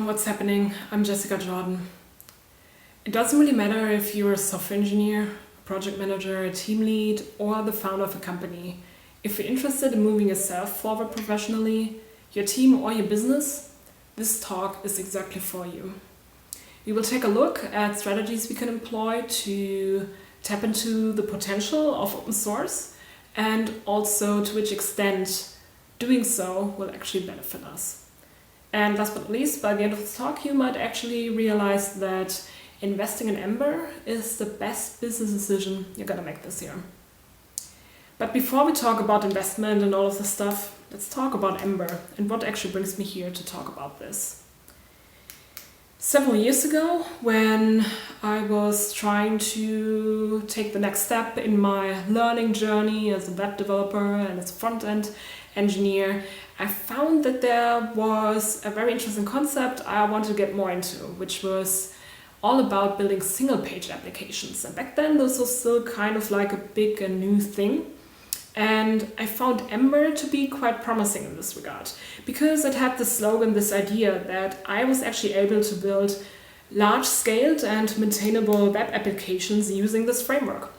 what's happening? I'm Jessica Jordan. It doesn't really matter if you're a software engineer, a project manager, a team lead, or the founder of a company. If you're interested in moving yourself forward professionally, your team or your business, this talk is exactly for you. We will take a look at strategies we can employ to tap into the potential of open source and also to which extent doing so will actually benefit us. And last but not least, by the end of the talk, you might actually realize that investing in Ember is the best business decision you're gonna make this year. But before we talk about investment and all of this stuff, let's talk about Ember and what actually brings me here to talk about this. Several years ago, when I was trying to take the next step in my learning journey as a web developer and as a front-end engineer, I found that there was a very interesting concept I wanted to get more into, which was all about building single-page applications. And back then, this was still kind of like a big and new thing. And I found Ember to be quite promising in this regard, because it had this slogan, this idea that I was actually able to build large-scaled and maintainable web applications using this framework.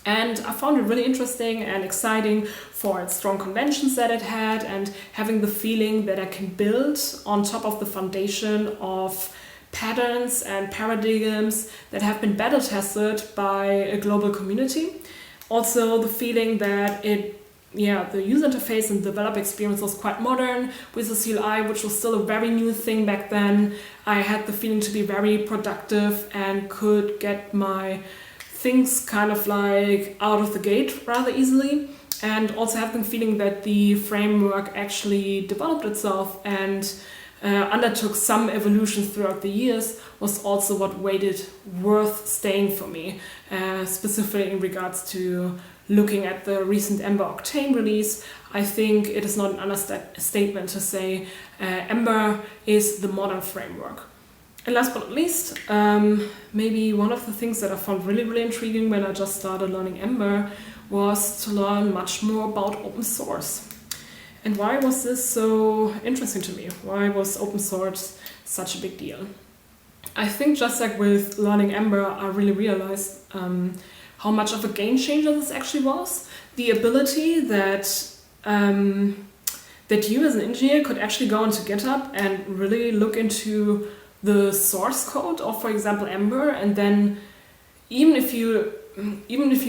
And I found it really interesting and exciting for its strong conventions that it had and having the feeling that I can build on top of the foundation of patterns and paradigms that have been battle tested by a global community. Also the feeling that the user interface and developer experience was quite modern with the CLI, which was still a very new thing back then. I had the feeling to be very productive and could get my things kind of like out of the gate rather easily, and also have the feeling that the framework actually developed itself and undertook some evolution throughout the years was also what made it worth staying for me, specifically in regards to looking at the recent Ember Octane release. I think it is not an understatement to say Ember is the modern framework. And last but not least, maybe one of the things that I found really intriguing when I just started learning Ember was to learn much more about open source. And why was this so interesting to me? Why was open source such a big deal? I think just like with learning Ember, I really realized how much of a game changer this actually was. The ability that you as an engineer could actually go into GitHub and really look into the source code of, for example, Ember, and then even if you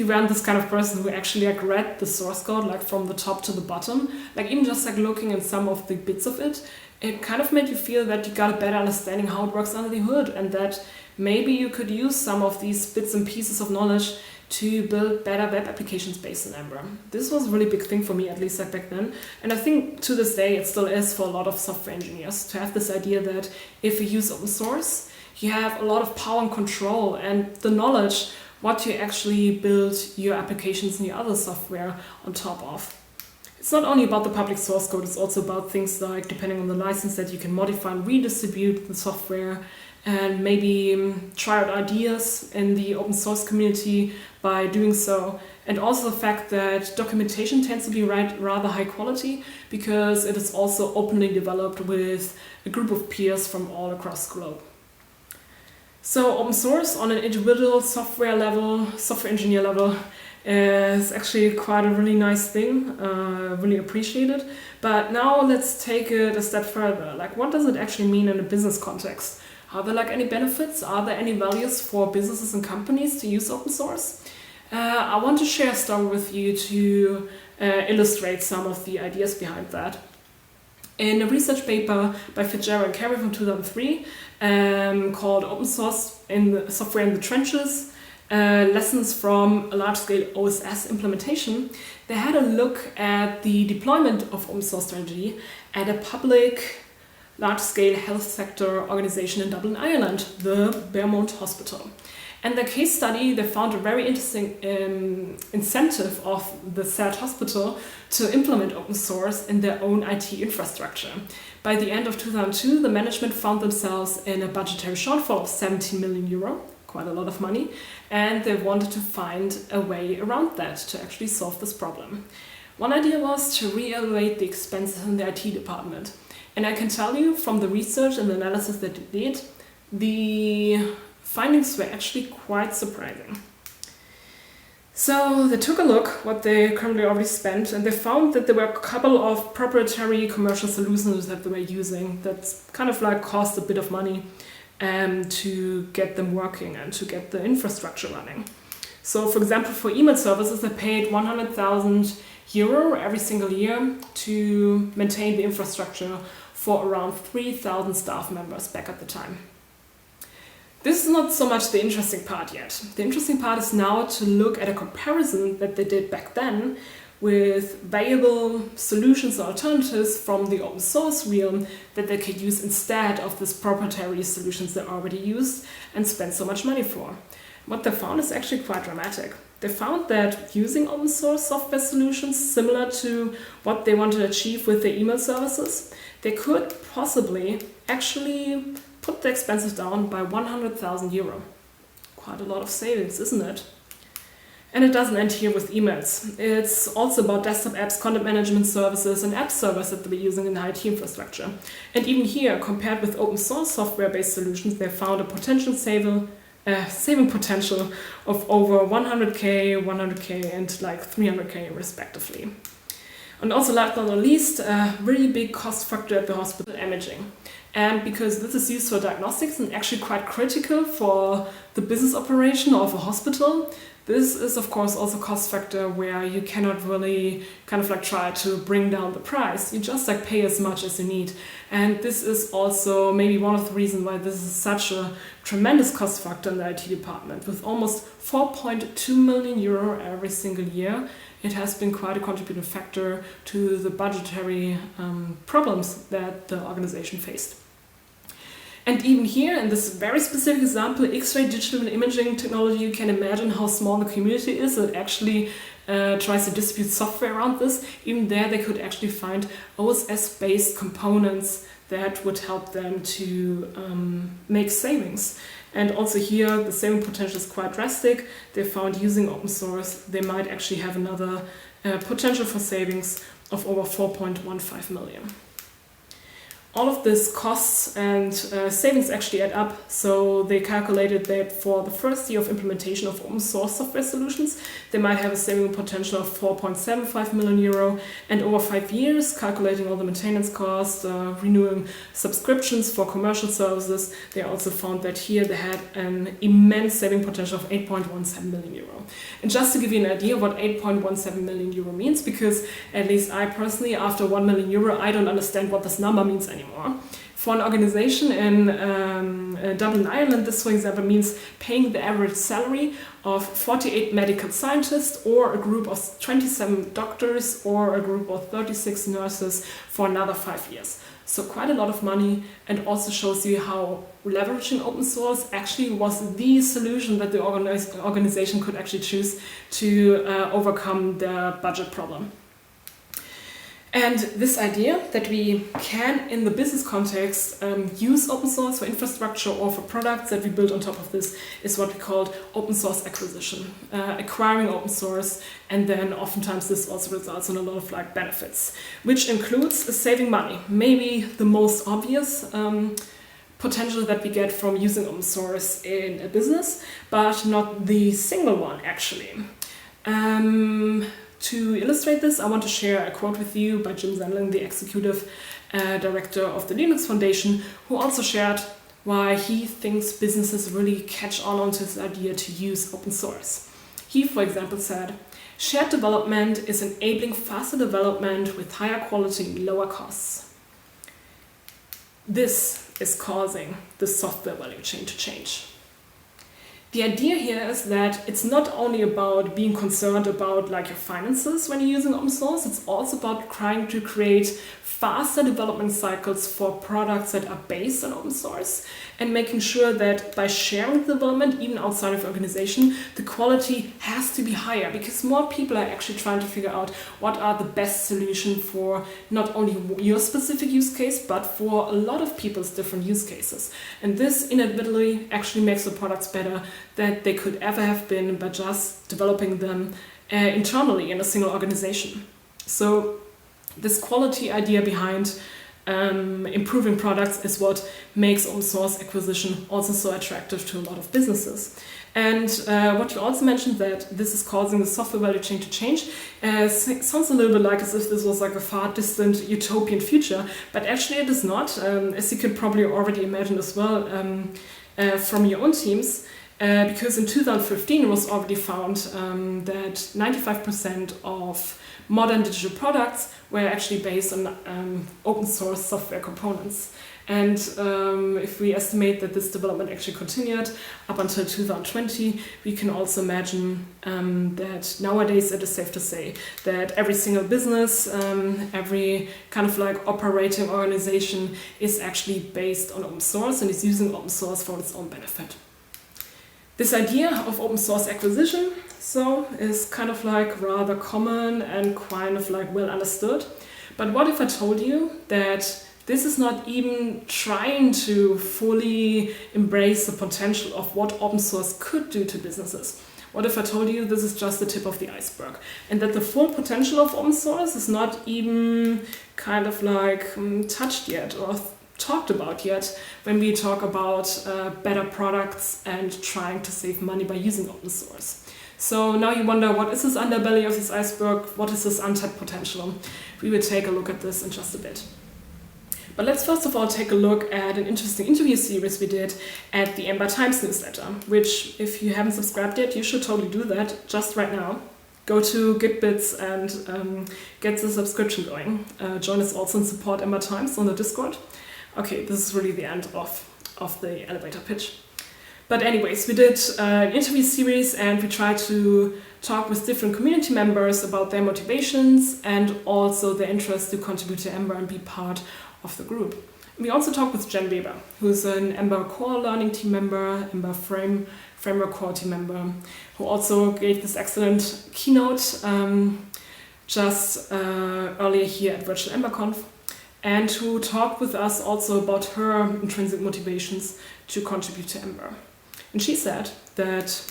weren't this kind of person who actually like read the source code like from the top to the bottom, like even just like looking at some of the bits of it, it kind of made you feel that you got a better understanding how it works under the hood, and that maybe you could use some of these bits and pieces of knowledge to build better web applications based on Ember. This was a really big thing for me, at least like back then. And I think to this day it still is for a lot of software engineers to have this idea that if you use open source, you have a lot of power and control and the knowledge what you actually build your applications and your other software on top of. It's not only about the public source code, it's also about things like, depending on the license, that you can modify and redistribute the software and maybe try out ideas in the open source community by doing so. And also the fact that documentation tends to be rather high quality because it is also openly developed with a group of peers from all across the globe. So open source on an individual software engineer level is actually quite a really nice thing, really appreciate it. But now let's take it a step further. Like, what does it actually mean in a business context? Are there like any benefits? Are there any values for businesses and companies to use open source? I want to share a story with you to illustrate some of the ideas behind that. In a research paper by Fitzgerald and Carey from 2003 called Open Source in the Software in the Trenches, Lessons from a Large-Scale OSS Implementation, they had a look at the deployment of open source strategy at a public large-scale health sector organization in Dublin, Ireland, the Beaumont Hospital. And the case study, they found a very interesting incentive of the said hospital to implement open source in their own IT infrastructure. By the end of 2002, the management found themselves in a budgetary shortfall of 17 million euro, quite a lot of money, and they wanted to find a way around that to actually solve this problem. One idea was to reevaluate the expenses in the IT department. And I can tell you from the research and the analysis that they did, the findings were actually quite surprising. So they took a look what they currently already spent, and they found that there were a couple of proprietary commercial solutions that they were using that kind of like cost a bit of money to get them working and to get the infrastructure running. So for example, for email services, they paid 100,000 euro every single year to maintain the infrastructure for around 3,000 staff members back at the time. This is not so much the interesting part yet. The interesting part is now to look at a comparison that they did back then with valuable solutions or alternatives from the open source realm that they could use instead of these proprietary solutions they already used and spent so much money for. What they found is actually quite dramatic. They found that using open source software solutions similar to what they want to achieve with their email services, they could possibly actually put the expenses down by 100,000 euro. Quite a lot of savings, isn't it? And it doesn't end here with emails. It's also about desktop apps, content management services, and app servers that they're using in the IT infrastructure. And even here, compared with open source software-based solutions, they found a potential saving potential of over 100k, 100k, and like 300k respectively. And also, last but not least, a really big cost factor at the hospital: imaging. And because this is used for diagnostics and actually quite critical for the business operation of a hospital, this is of course also a cost factor where you cannot really kind of like try to bring down the price. You just like pay as much as you need. And this is also maybe one of the reasons why this is such a tremendous cost factor in the IT department. With almost 4.2 million euro every single year, it has been quite a contributing factor to the budgetary problems that the organization faced. And even here, in this very specific example, X-ray digital imaging technology, you can imagine how small the community is that actually tries to distribute software around this. Even there, they could actually find OSS-based components that would help them to make savings. And also here, the saving potential is quite drastic. They found using open source, they might actually have another potential for savings of over 4.15 million. All of this costs and savings actually add up. So they calculated that for the first year of implementation of open source software solutions, they might have a saving potential of 4.75 million euro. And over 5 years, calculating all the maintenance costs, renewing subscriptions for commercial services, they also found that here they had an immense saving potential of 8.17 million euro. And just to give you an idea of what 8.17 million euro means, because at least I personally, after 1 million euro, I don't understand what this number means anymore. For an organization in Dublin, Ireland, this, for example, means paying the average salary of 48 medical scientists or a group of 27 doctors or a group of 36 nurses for another 5 years. So quite a lot of money, and also shows you how leveraging open source actually was the solution that the organization could actually choose to overcome the budget problem. And this idea that we can, in the business context, use open source for infrastructure or for products that we build on top of this is what we called open source acquisition. Acquiring open source, and then oftentimes this also results in a lot of like benefits, which includes saving money. Maybe the most obvious potential that we get from using open source in a business, but not the single one actually. To illustrate this, I want to share a quote with you by Jim Zenling, the executive director of the Linux Foundation, who also shared why he thinks businesses really catch on onto this idea to use open source. He, for example, said, "Shared development is enabling faster development with higher quality and lower costs." This is causing the software value chain to change. The idea here is that it's not only about being concerned about like your finances when you're using open source, it's also about trying to create faster development cycles for products that are based on open source, and making sure that by sharing the development, even outside of your organization, the quality has to be higher, because more people are actually trying to figure out what are the best solution for not only your specific use case, but for a lot of people's different use cases. And this inevitably actually makes the products better than they could ever have been by just developing them internally in a single organization. So this quality idea behind improving products is what makes open source acquisition also so attractive to a lot of businesses. And what you also mentioned, that this is causing the software value chain to change, sounds a little bit like as if this was like a far distant utopian future, but actually it is not, as you can probably already imagine as well from your own teams, because in 2015 it was already found that 95% of modern digital products were actually based on open source software components. And if we estimate that this development actually continued up until 2020, we can also imagine that nowadays it is safe to say that every single business, every kind of like operating organization is actually based on open source and is using open source for its own benefit. This idea of open source acquisition, so, is kind of like rather common and kind of like well understood. But what if I told you that this is not even trying to fully embrace the potential of what open source could do to businesses? What if I told you this is just the tip of the iceberg, and that the full potential of open source is not even kind of like touched yet or talked about yet when we talk about better products and trying to save money by using open source? So now you wonder, what is this underbelly of this iceberg? What is this untapped potential? We will take a look at this in just a bit. But let's first of all take a look at an interesting interview series we did at the Ember Times newsletter, which if you haven't subscribed yet, you should totally do that just right now. Go to Gitbits and get the subscription going. Join us also and support Ember Times on the Discord. Okay, this is really the end of the elevator pitch. But anyways, we did an interview series and we tried to talk with different community members about their motivations and also their interest to contribute to Ember and be part of the group. We also talked with Jen Weber, who's an Ember core learning team member, Ember framework core team member, who also gave this excellent keynote just earlier here at virtual EmberConf, and who talked with us also about her intrinsic motivations to contribute to Ember. And she said that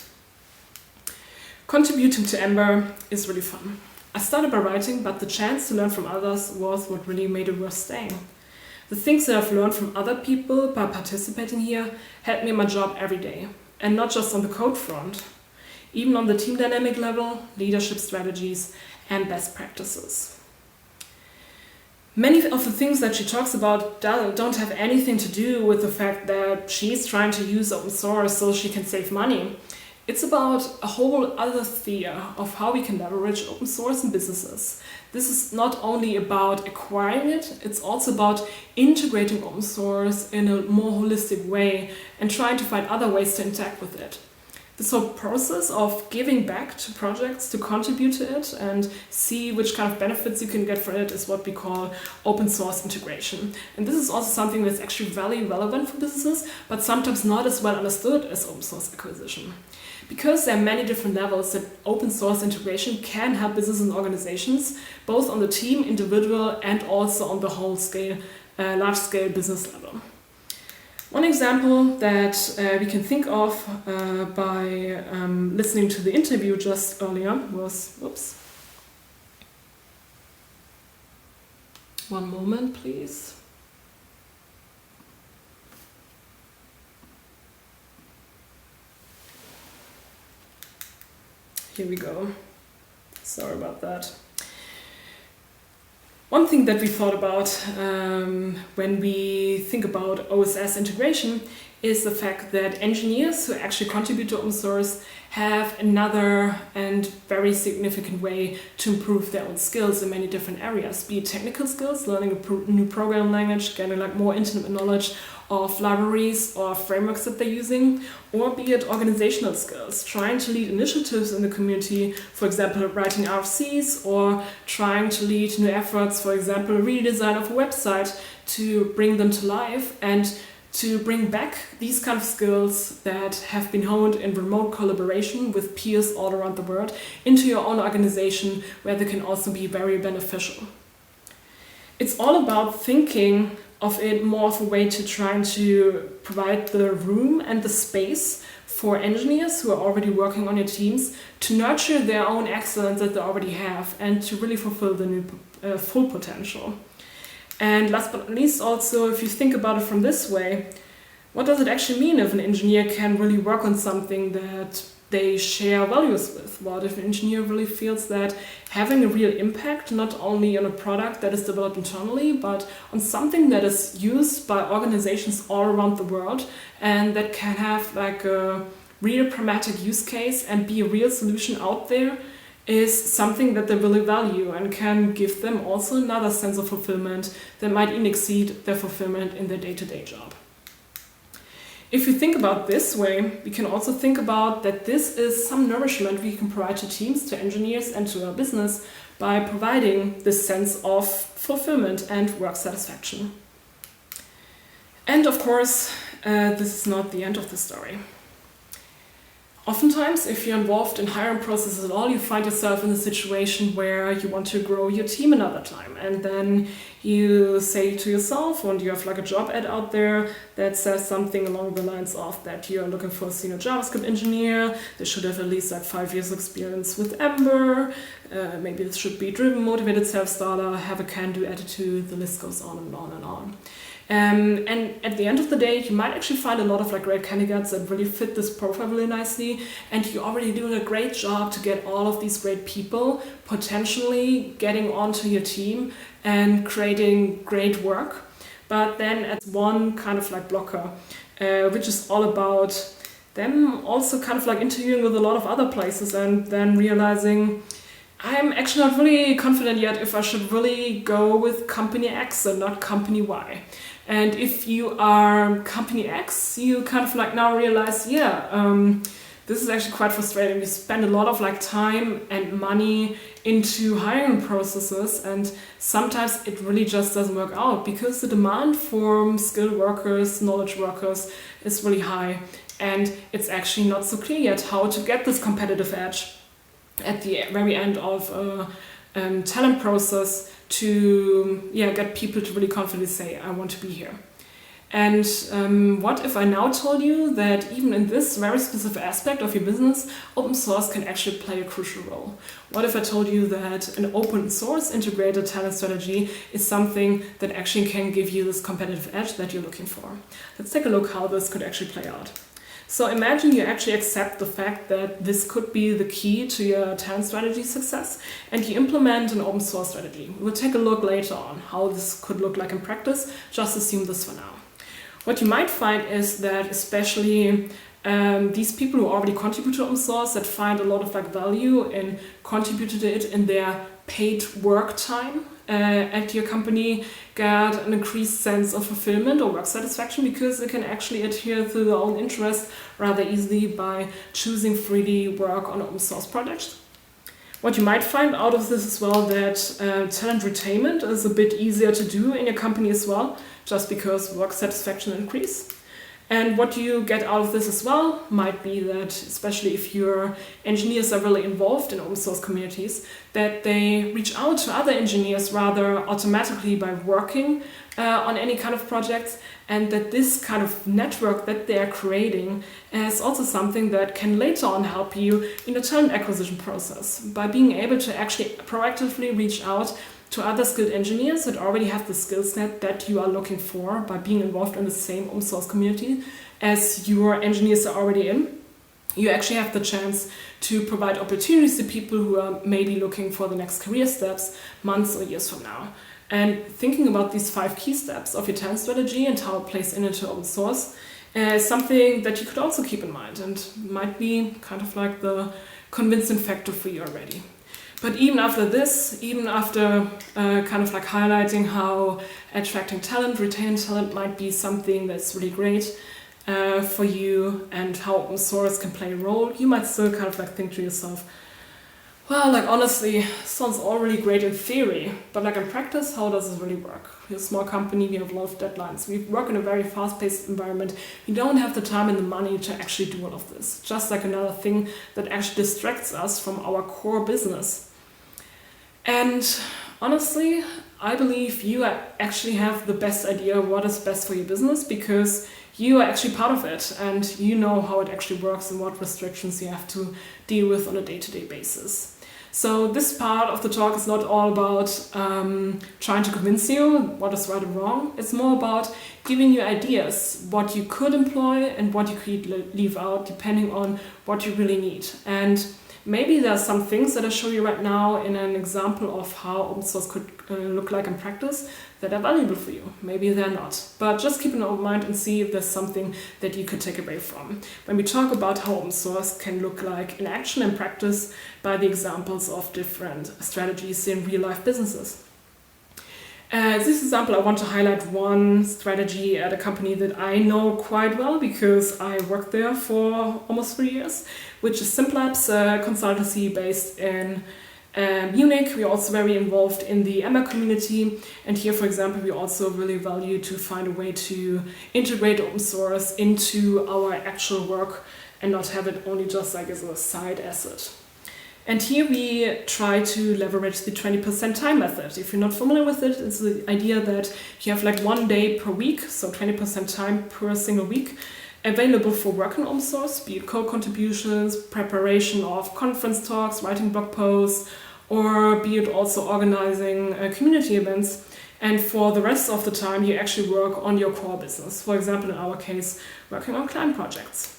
contributing to Ember is really fun. I started by writing, but the chance to learn from others was what really made it worth staying. The things that I've learned from other people by participating here help me in my job every day. And not just on the code front, even on the team dynamic level, leadership strategies, and best practices. Many of the things that she talks about don't have anything to do with the fact that she's trying to use open source so she can save money. It's about a whole other sphere of how we can leverage open source in businesses. This is not only about acquiring it, it's also about integrating open source in a more holistic way and trying to find other ways to interact with it. This whole process of giving back to projects to contribute to it and see which kind of benefits you can get from it is what we call open source integration. And this is also something that's actually very relevant for businesses, but sometimes not as well understood as open source acquisition. Because there are many different levels that open source integration can help businesses and organizations, both on the team, individual, and also on the whole scale, large scale business level. One example that we can think of by listening to the interview just earlier was, one moment please. Here we go. Sorry about that. One thing that we thought about when we think about OSS integration is the fact that engineers who actually contribute to open source have another and very significant way to improve their own skills in many different areas, be it technical skills, learning a new programming language, getting like more intimate knowledge of libraries or frameworks that they're using, or be it organizational skills, trying to lead initiatives in the community, for example, writing RFCs, or trying to lead new efforts, for example, redesign of a website to bring them to life and to bring back these kind of skills that have been honed in remote collaboration with peers all around the world into your own organization, where they can also be very beneficial. It's all about thinking of it more of a way to trying to provide the room and the space for engineers who are already working on your teams to nurture their own excellence that they already have and to really fulfill the new full potential. And last but not least, also, if you think about it from this way, what does it actually mean if an engineer can really work on something that they share values with? What if an engineer really feels that having a real impact, not only on a product that is developed internally, but on something that is used by organizations all around the world and that can have like a real pragmatic use case and be a real solution out there, is something that they really value and can give them also another sense of fulfillment that might even exceed their fulfillment in their day-to-day job. If you think about this way, we can also think about that this is some nourishment we can provide to teams, to engineers, and to our business by providing this sense of fulfillment and work satisfaction. And of course, this is not the end of the story. Oftentimes, if you're involved in hiring processes at all, you find yourself in a situation where you want to grow your team another time. And then you say to yourself, when you have like a job ad out there that says something along the lines of that you're looking for a senior JavaScript engineer, they should have at least like 5 years experience with Ember, maybe this should be driven, motivated, self-starter, have a can-do attitude, the list goes on and on and on. And at the end of the day, you might actually find a lot of like great candidates that really fit this profile really nicely, and you're already doing a great job to get all of these great people potentially getting onto your team and creating great work. But then at one kind of like blocker, which is all about them also kind of like interviewing with a lot of other places and then realizing I'm actually not really confident yet if I should really go with company X and not company Y. And if you are company X, you kind of like now realize, this is actually quite frustrating. We spend a lot of like time and money into hiring processes, and sometimes it really just doesn't work out because the demand for skilled workers, knowledge workers is really high, and it's actually not so clear yet how to get this competitive edge at the very end of a talent process to get people to really confidently say, I want to be here. And what if I now told you that even in this very specific aspect of your business, open source can actually play a crucial role? What if I told you that an open source integrated talent strategy is something that actually can give you this competitive edge that you're looking for? Let's take a look how this could actually play out. So imagine you actually accept the fact that this could be the key to your talent strategy success, and you implement an open source strategy. We'll take a look later on how this could look like in practice. Just assume this for now. What you might find is that especially these people who already contribute to open source, that find a lot of like value in contributing to it in their paid work time at your company, get an increased sense of fulfillment or work satisfaction because they can actually adhere to their own interest rather easily by choosing freely work on open source projects. What you might find out of this as well, that talent retainment is a bit easier to do in your company as well, just because work satisfaction increase. And what you get out of this as well might be that, especially if your engineers are really involved in open source communities, that they reach out to other engineers rather automatically by working on any kind of projects, and that this kind of network that they are creating is also something that can later on help you in the talent acquisition process by being able to actually proactively reach out to other skilled engineers that already have the skill set that you are looking for by being involved in the same open source community as your engineers are already in. You actually have the chance to provide opportunities to people who are maybe looking for the next career steps months or years from now. And thinking about these 5 key steps of your talent strategy and how it plays into open source is something that you could also keep in mind and might be kind of like the convincing factor for you already. But even after this, even after kind of like highlighting how attracting talent, retaining talent might be something that's really great for you and how open source can play a role, you might still kind of like think to yourself, well, like honestly, sounds all really great in theory, but like in practice, how does this really work? We're a small company, we have a lot of deadlines, we work in a very fast-paced environment, we don't have the time and the money to actually do all of this. Just like another thing that actually distracts us from our core business. And honestly, I believe you actually have the best idea of what is best for your business because you are actually part of it and you know how it actually works and what restrictions you have to deal with on a day-to-day basis. So this part of the talk is not all about trying to convince you what is right and wrong. It's more about giving you ideas, what you could employ and what you could leave out, depending on what you really need. And maybe there are some things that I show you right now in an example of how open source could look like in practice that are valuable for you. Maybe they're not. But just keep an open mind and see if there's something that you could take away from when we talk about how open source can look like in action and practice by the examples of different strategies in real life businesses. This example, I want to highlight one strategy at a company that I know quite well because I worked there for almost 3 years, which is Simplabs, a consultancy based in Munich. We're also very involved in the Ember community, and here, for example, we also really value to find a way to integrate open source into our actual work and not have it only just like as a side asset. And here we try to leverage the 20% time method. If you're not familiar with it, it's the idea that you have like 1 day per week, so 20% time per single week, available for work on open source, be it code contributions, preparation of conference talks, writing blog posts, or be it also organizing community events. And for the rest of the time, you actually work on your core business. For example, in our case, working on client projects.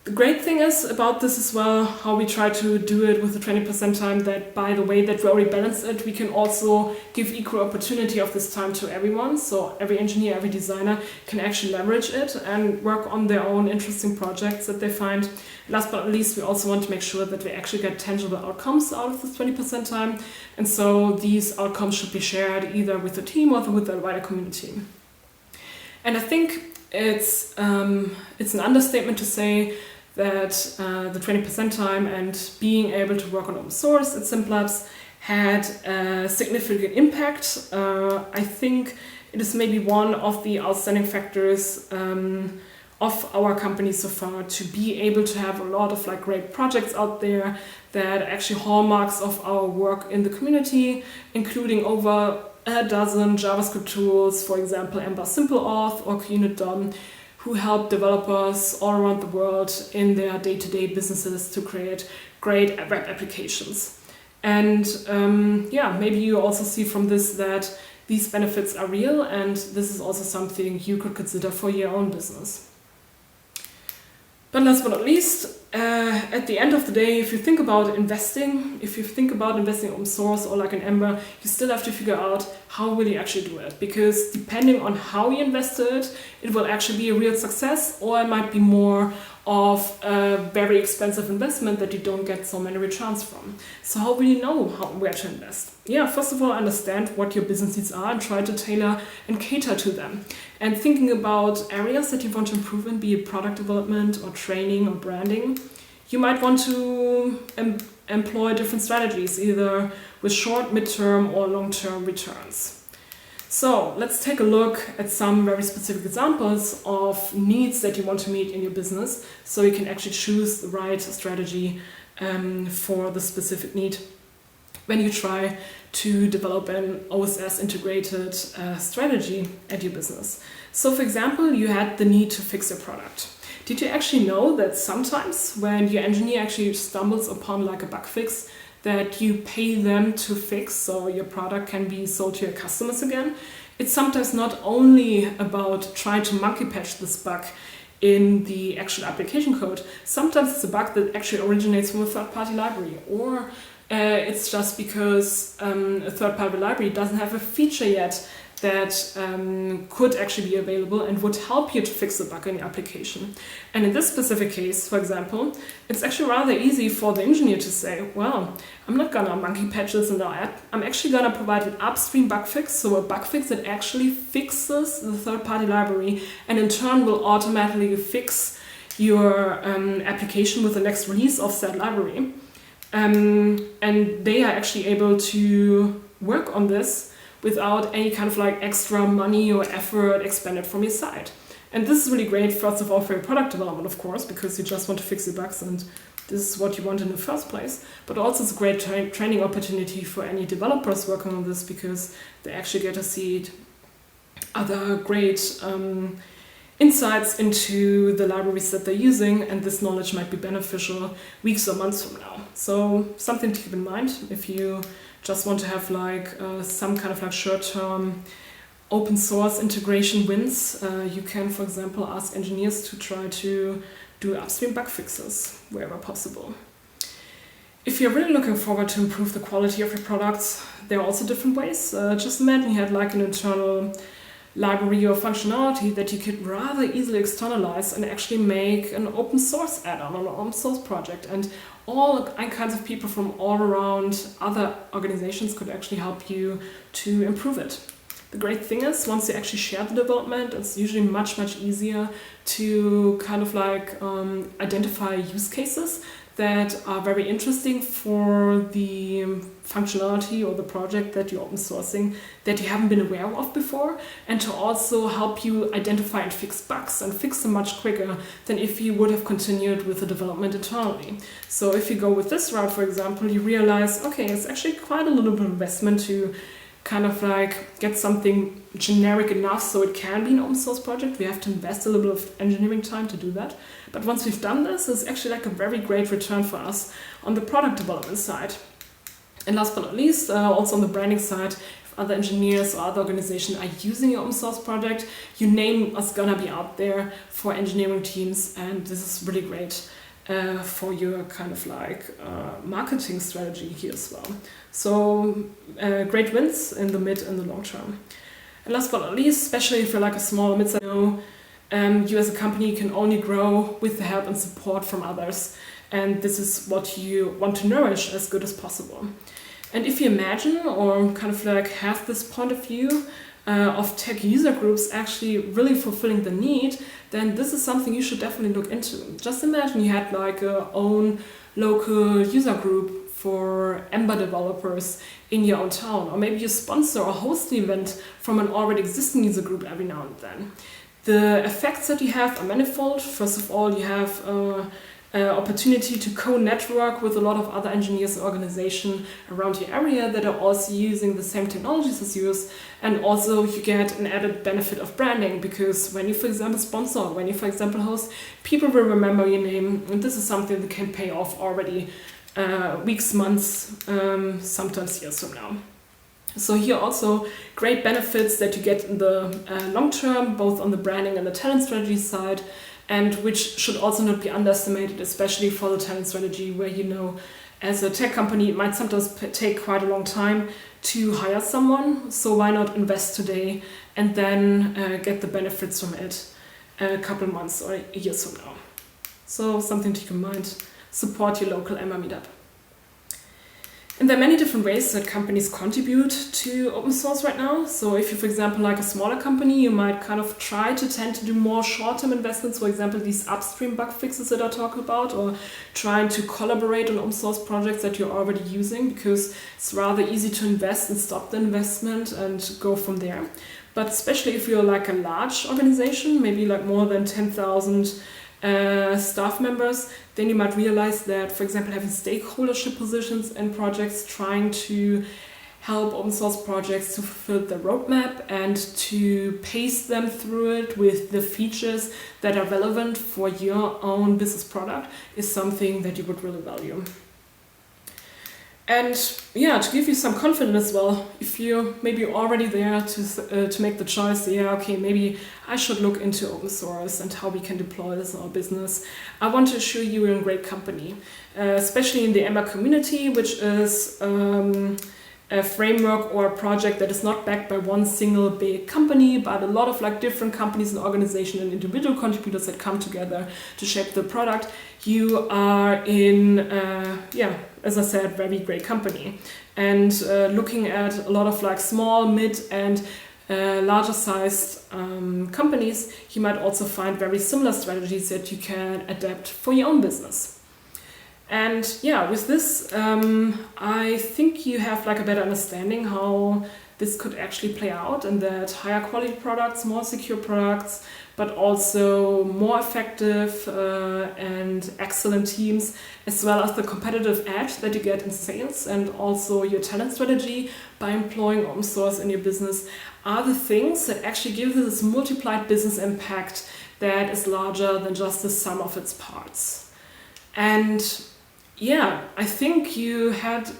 The great thing is about this as well, how we try to do it with the 20% time, that by the way that we already balance it, we can also give equal opportunity of this time to everyone. So every engineer, every designer can actually leverage it and work on their own interesting projects that they find. Last but not least, we also want to make sure that we actually get tangible outcomes out of this 20% time. And so these outcomes should be shared either with the team or with the wider community. And I think it's an understatement to say that the 20% time and being able to work on open source at Simplabs had a significant impact. I think it is maybe one of the outstanding factors of our company so far, to be able to have a lot of like great projects out there that are actually hallmarks of our work in the community, including over a dozen JavaScript tools, for example, Ember SimpleAuth or QUnit.dom, who help developers all around the world in their day-to-day businesses to create great web applications. And maybe you also see from this that these benefits are real, and this is also something you could consider for your own business. But last but not least, at the end of the day, if you think about investing in open source or like in Ember, you still have to figure out how will you actually do it. Because depending on how you invested, it will actually be a real success, or it might be more of a very expensive investment that you don't get so many returns from. So how will you know where to invest? Yeah, first of all, understand what your business needs are and try to tailor and cater to them. And thinking about areas that you want to improve in, be it product development or training or branding, you might want to employ different strategies, either with short, mid-term or long-term returns. So let's take a look at some very specific examples of needs that you want to meet in your business, so you can actually choose the right strategy for the specific need when you try to develop an OSS integrated strategy at your business. So for example, you had the need to fix your product. Did you actually know that sometimes when your engineer actually stumbles upon like a bug fix that you pay them to fix so your product can be sold to your customers again? It's sometimes not only about trying to monkey patch this bug in the actual application code. Sometimes it's a bug that actually originates from a third-party library, or it's just because a third-party library doesn't have a feature yet that could actually be available and would help you to fix the bug in your application. And in this specific case, for example, it's actually rather easy for the engineer to say, well, I'm not gonna monkey patch this in the app. I'm actually gonna provide an upstream bug fix, so a bug fix that actually fixes the third-party library and in turn will automatically fix your application with the next release of that library. And they are actually able to work on this without any kind of like extra money or effort expended from your side. And this is really great, first of all, for your product development, of course, because you just want to fix the bugs and this is what you want in the first place. But also it's a great training opportunity for any developers working on this, because they actually get to see other great insights into the libraries that they're using, and this knowledge might be beneficial weeks or months from now. So something to keep in mind if you just want to have like some kind of like short-term open source integration wins. You can, for example, ask engineers to try to do upstream bug fixes wherever possible. If you're really looking forward to improve the quality of your products, there are also different ways. Just imagine you had like an internal library or functionality that you could rather easily externalize and actually make an open source add-on or an open source project, and all kinds of people from all around other organizations could actually help you to improve it. The great thing is, once you actually share the development, it's usually much easier to kind of like identify use cases that are very interesting for the functionality or the project that you're open sourcing that you haven't been aware of before, and to also help you identify and fix bugs and fix them much quicker than if you would have continued with the development internally. So if you go with this route, for example, you realize, okay, it's actually quite a little bit of investment to kind of like get something generic enough so it can be an open source project. We have to invest a little bit of engineering time to do that. But once we've done this, it's actually like a very great return for us on the product development side. And last but not least, also on the branding side, if other engineers or other organizations are using your open source project, your name is gonna be out there for engineering teams, and this is really great for your kind of like marketing strategy here as well. So great wins in the mid and the long term. And last but not least, especially if you're like a small or mid-sized, you as a company can only grow with the help and support from others. And this is what you want to nourish as good as possible. And if you imagine or kind of like have this point of view of tech user groups actually really fulfilling the need, then this is something you should definitely look into. Just imagine you had like a own local user group for Ember developers in your own town, or maybe you sponsor or host an event from an already existing user group every now and then. The effects that you have are manifold. First of all, you have opportunity to co-network with a lot of other engineers and organizations around your area that are also using the same technologies as yours, and also you get an added benefit of branding, because when you, for example, sponsor, when you, for example, host, people will remember your name, and this is something that can pay off already weeks, months, sometimes years from now. So here also great benefits that you get in the long term, both on the branding and the talent strategy side, and which should also not be underestimated, especially for the talent strategy, where, you know, as a tech company, it might sometimes take quite a long time to hire someone. So why not invest today and then get the benefits from it a couple months or years from now. So something to keep in mind. Support your local Ember meetup. And there are many different ways that companies contribute to open source right now. So if you, for example, like a smaller company, you might kind of tend to do more short-term investments, for example, these upstream bug fixes that I talk about, or trying to collaborate on open source projects that you're already using, because it's rather easy to invest and stop the investment and go from there. But especially if you're like a large organization, maybe like more than 10,000 staff members, then you might realize that, for example, having stakeholdership positions in projects, trying to help open source projects to fulfill the roadmap and to pace them through it with the features that are relevant for your own business product, is something that you would really value. And yeah, to give you some confidence as well, if you're maybe already there to make the choice, okay, maybe I should look into open source and how we can deploy this in our business, I want to assure you you're in a great company, especially in the Ember community, which is a framework or a project that is not backed by one single big company, but a lot of like different companies and organizations and individual contributors that come together to shape the product. You are in, as I said, very great company. And looking at a lot of like small, mid and larger sized companies, you might also find very similar strategies that you can adapt for your own business. And yeah, with this, I think you have like a better understanding how this could actually play out, and that higher quality products, more secure products, but also more effective and excellent teams, as well as the competitive edge that you get in sales and also your talent strategy by employing open source in your business, are the things that actually give this multiplied business impact that is larger than just the sum of its parts. And yeah, I think you had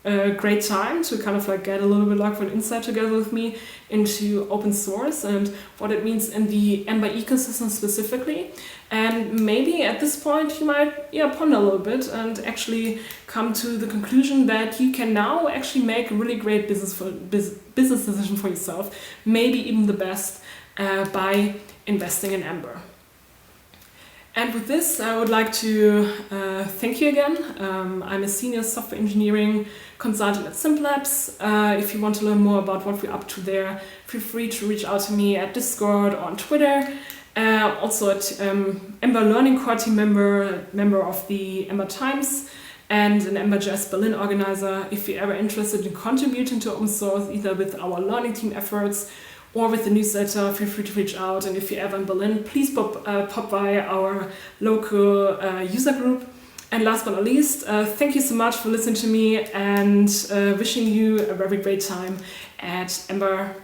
a great time to kind of like get a little bit of an insight together with me into open source and what it means in the Ember ecosystem specifically. And maybe at this point you might ponder a little bit and actually come to the conclusion that you can now actually make a really great business decision for yourself, maybe even the best, by investing in Ember. And with this, I would like to thank you again. I'm a senior software engineering consultant at Simplabs. If you want to learn more about what we're up to there, feel free to reach out to me at Discord or on Twitter. Also at Ember Learning Core team member of the Ember Times, and an Ember.js Berlin organizer. If you're ever interested in contributing to open source, either with our learning team efforts or with the newsletter, feel free to reach out. And if you're ever in Berlin, please pop by our local user group. And last but not least, thank you so much for listening to me, and wishing you a very great time at EmberConf.